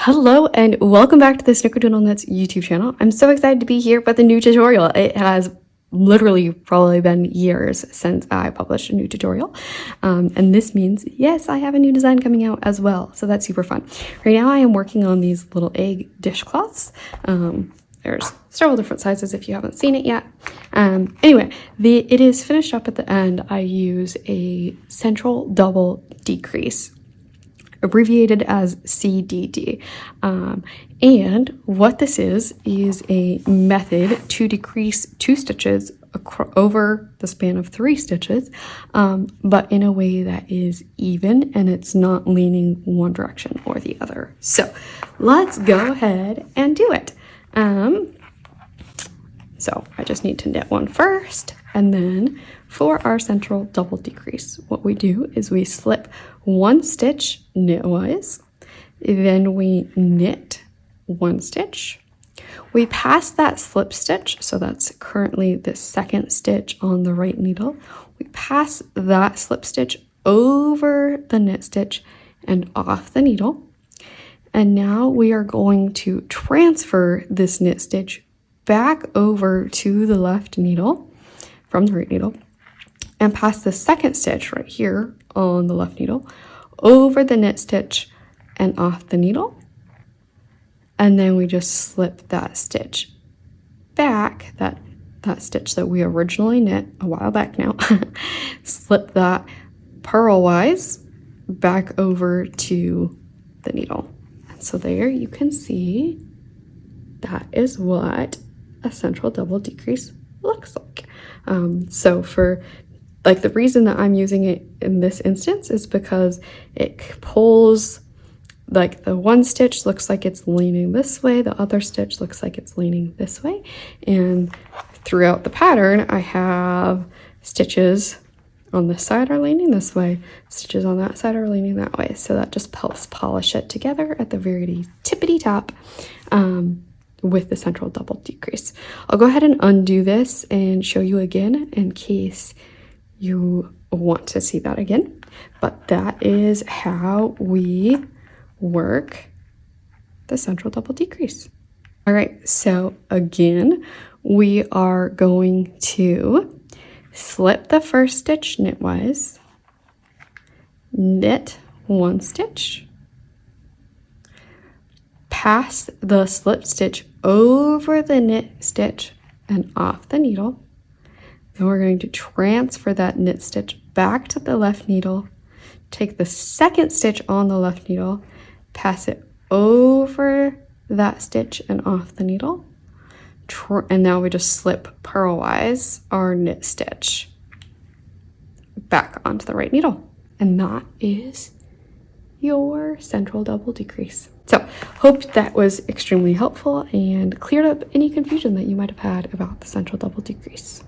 Hello and welcome back to the Snickerdoodle Nuts YouTube channel. I'm so excited to be here with a new tutorial. It has literally probably been years since I published a new tutorial. And this means, yes, I have a new design coming out as well. So that's super fun. Right now I am working on these little egg dishcloths. There's several different sizes if you haven't seen it yet. Anyway, it is finished up at the end. I use a central double decrease, abbreviated as CDD. And what this is a method to decrease 2 stitches over the span of 3 stitches, but in a way that is even and it's not leaning one direction or the other. So let's go ahead and do it. So I just need to knit one first, and then for our central double decrease, what we do is we slip 1 stitch knitwise, then we knit 1 stitch. We pass that slip stitch, so that's currently the 2nd stitch on the right needle. We pass that slip stitch over the knit stitch and off the needle. And now we are going to transfer this knit stitch back over to the left needle from the right needle and pass the 2nd stitch right here on the left needle over the knit stitch and off the needle. And then we just slip that stitch back, that stitch that we originally knit a while back now, slip that purlwise back over to the needle. And so there you can see that is what a central double decrease looks like. So for the reason that I'm using it in this instance is because it pulls, the one stitch looks like it's leaning this way, the other stitch looks like it's leaning this way, and throughout the pattern I have stitches on this side are leaning this way, stitches on that side are leaning that way, so that just helps polish it together at the very tippity top with the central double decrease. I'll go ahead and undo this and show you again in case you want to see that again, but that is how we work the central double decrease. All right, so again, we are going to slip the 1st stitch knitwise, knit 1 stitch, pass the slip stitch over the knit stitch and off the needle. Then we're going to transfer that knit stitch back to the left needle, take the 2nd stitch on the left needle, pass it over that stitch and off the needle, and now we just slip purlwise our knit stitch back onto the right needle. And that is your central double decrease. So hope that was extremely helpful and cleared up any confusion that you might have had about the central double decrease.